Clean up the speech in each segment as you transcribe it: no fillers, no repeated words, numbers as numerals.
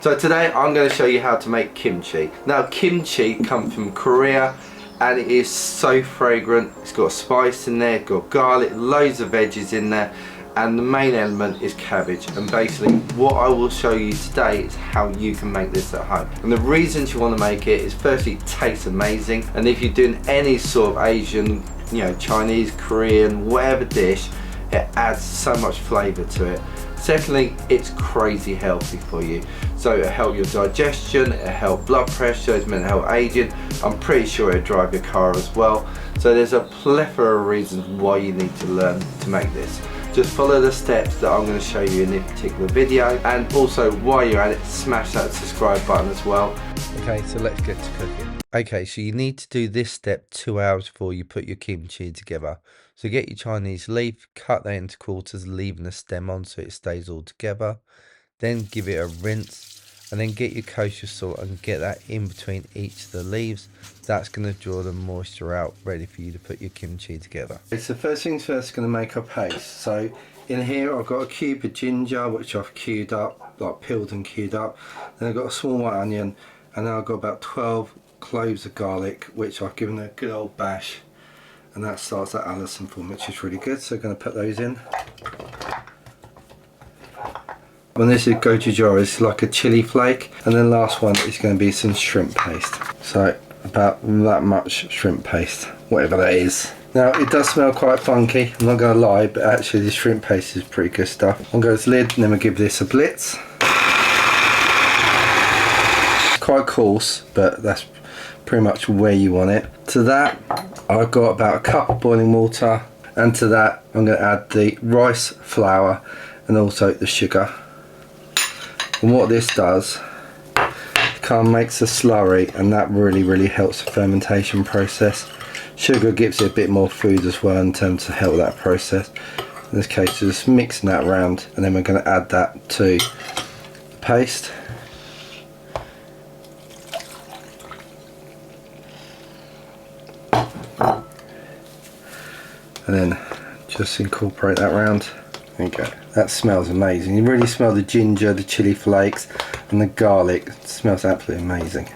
So today I'm going to show you how to make kimchi. Now kimchi comes from Korea and it is so fragrant. It's got spice in there, got garlic, loads of veggies in there, and the main element is cabbage. And basically what I will show you today is how you can make this at home. And the reasons you want to make it is firstly it tastes amazing, and if you're doing any sort of Asian, you know, Chinese, Korean, whatever dish, it adds so much flavour to it. Secondly, it's crazy healthy for you. So it'll help your digestion, it'll help blood pressure, it's meant to help aging. I'm pretty sure it'll drive your car as well. So there's a plethora of reasons why you need to learn to make this. Just follow the steps that I'm going to show you in this particular video, and also while you're at it, smash that subscribe button as well. Okay, so let's get to cooking. Okay, so you need to do this step 2 hours before you put your kimchi together. So get your Chinese leaf, cut that into quarters, leaving the stem on so it stays all together. Then give it a rinse, and then get your kosher salt and get that in between each of the leaves. That's going to draw the moisture out, ready for you to put your kimchi together. So first things first, going to make a paste. So in here I've got a cube of ginger which I've queued up, like peeled and queued up. Then I've got a small white onion, and then I've got about 12 cloves of garlic which I've given a good old bash, and that starts that Alison form, which is really good. So I'm going to put those in. And this is gochujang, it's like a chili flake. And then last one is going to be some shrimp paste. So about that much shrimp paste, whatever that is. Now it does smell quite funky, I'm not going to lie, but actually the shrimp paste is pretty good stuff. I'm going to lid, and then we'll give this a blitz. It's quite coarse, but that's pretty much where you want it. To that I've got about a cup of boiling water, and to that I'm going to add the rice flour and also the sugar. And what this does, it kind of makes a slurry, and that really helps the fermentation process. Sugar gives it a bit more food as well in terms of help that process. In this case, just mixing that around, and then we're going to add that to the paste. And then just incorporate that round. There you go. That smells amazing. You really smell the ginger, the chili flakes, and the garlic. It smells absolutely amazing.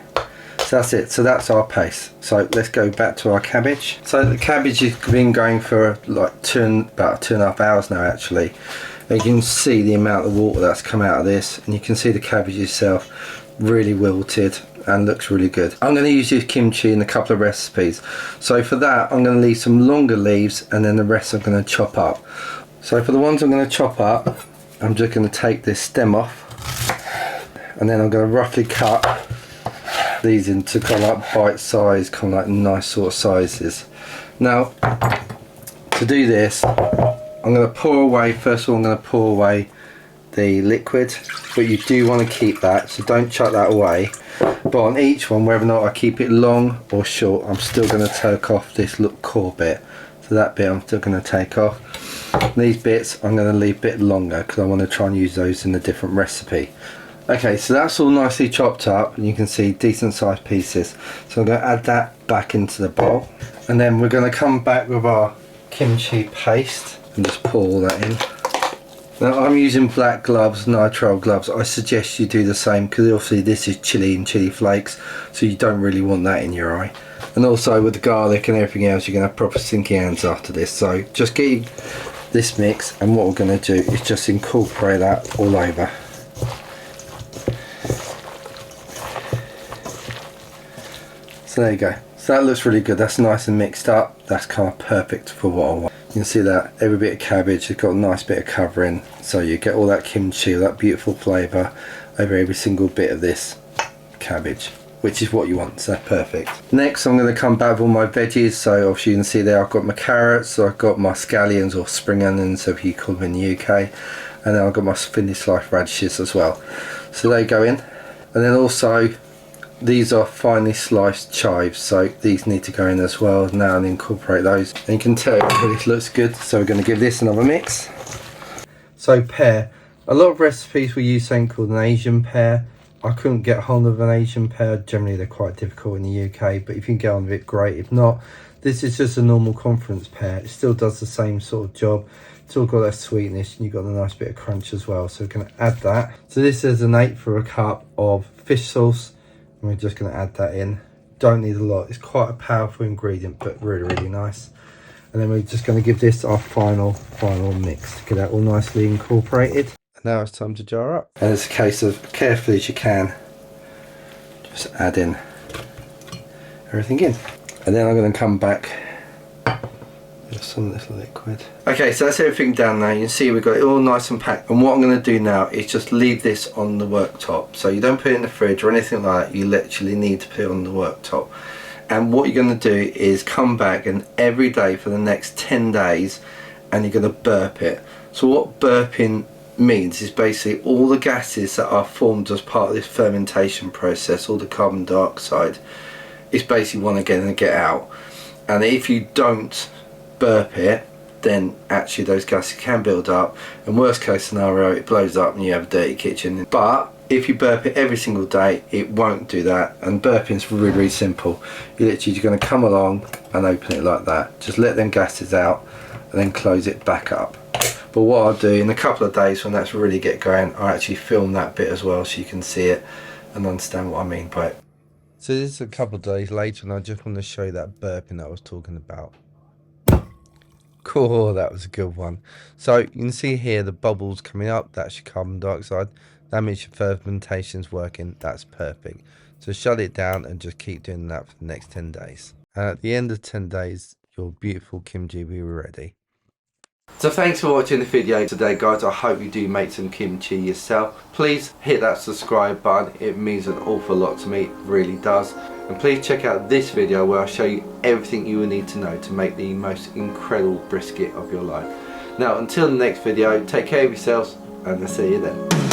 So that's it. So that's our paste. So let's go back to our cabbage. So the cabbage has been going for like about 2.5 hours now actually. And you can see the amount of water that's come out of this, and you can see the cabbage itself really wilted and looks really good. I'm going to use this kimchi in a couple of recipes. So for that I'm going to leave some longer leaves, and then the rest I'm going to chop up. So for the ones I'm going to chop up, I'm just going to take this stem off, and then I'm going to roughly cut these into kind of like bite size, kind of like nice sort of sizes. Now to do this I'm going to pour away, first of all I'm going to pour away the liquid, but you do want to keep that, so don't chuck that away. But on each one, whether or not I keep it long or short, I'm still going to take off this core bit. So that bit I'm still going to take off. These bits I'm going to leave a bit longer because I want to try and use those in a different recipe. Okay, so that's all nicely chopped up, and you can see decent sized pieces. So I'm going to add that back into the bowl, and then we're going to come back with our kimchi paste and just pour all that in. Now I'm using black gloves, nitrile gloves. I suggest you do the same because obviously this is chili and chili flakes, so you don't really want that in your eye. And also with the garlic and everything else, you're going to have proper stinky hands after this. So just get this mix, and what we're going to do is just incorporate that all over. So there you go. So that looks really good. That's nice and mixed up. That's kind of perfect for what I want. You can see that every bit of cabbage has got a nice bit of covering, so you get all that kimchi, that beautiful flavour over every single bit of this cabbage, which is what you want, so perfect. Next I'm going to come back with all my veggies. So obviously you can see there I've got my carrots, so I've got my scallions or spring onions if you call them in the UK, and then I've got my thinly sliced radishes as well. So they go in, and then also these are finely sliced chives, so these need to go in as well now, and incorporate those. And you can tell it really looks good, so we're going to give this another mix. So pear, a lot of recipes will use something called an Asian pear. I couldn't get hold of an Asian pear. Generally they're quite difficult in the UK, but if you can get on with it, great. If not, this is just a normal conference pear. It still does the same sort of job. It's all got that sweetness, and you've got a nice bit of crunch as well. So we're going to add that. So this is an 1/8 cup of fish sauce, and we're just going to add that in. Don't need a lot. It's quite a powerful ingredient, but really nice. And then we're just going to give this our final mix to get that all nicely incorporated. And now it's time to jar up. And it's a case of carefully as you can, just add in everything in. And then I'm going to come back with some of this liquid. Okay, so that's everything down now. You can see we've got it all nice and packed. And what I'm going to do now is just leave this on the worktop. So you don't put it in the fridge or anything like that. You literally need to put it on the worktop. And what you're going to do is come back, and every day for the next 10 days, and you're going to burp it. So what burping means is basically all the gases that are formed as part of this fermentation process, all the carbon dioxide, is basically want to get out. And if you don't burp it, then actually those gases can build up, and worst case scenario it blows up and you have a dirty kitchen. But if you burp it every single day, it won't do that. And burping is really simple. You're literally going to come along and open it like that, just let them gases out and then close it back up. But what I'll do in a couple of days, when that's really get going, I'll actually film that bit as well so you can see it and understand what I mean by it. So this is a couple of days later, and I just want to show you that burping that I was talking about. Cool, that was a good one. So you can see here the bubbles coming up, that's your carbon dioxide. That means your fermentation's working, that's perfect. So shut it down and just keep doing that for the next 10 days. And at the end of 10 days, your beautiful kimchi will be ready. So thanks for watching the video today, guys. I hope you do make some kimchi yourself. Please hit that subscribe button, it means an awful lot to me, it really does. And please check out this video where I'll show you everything you will need to know to make the most incredible brisket of your life. Now until the next video, take care of yourselves and I'll see you then.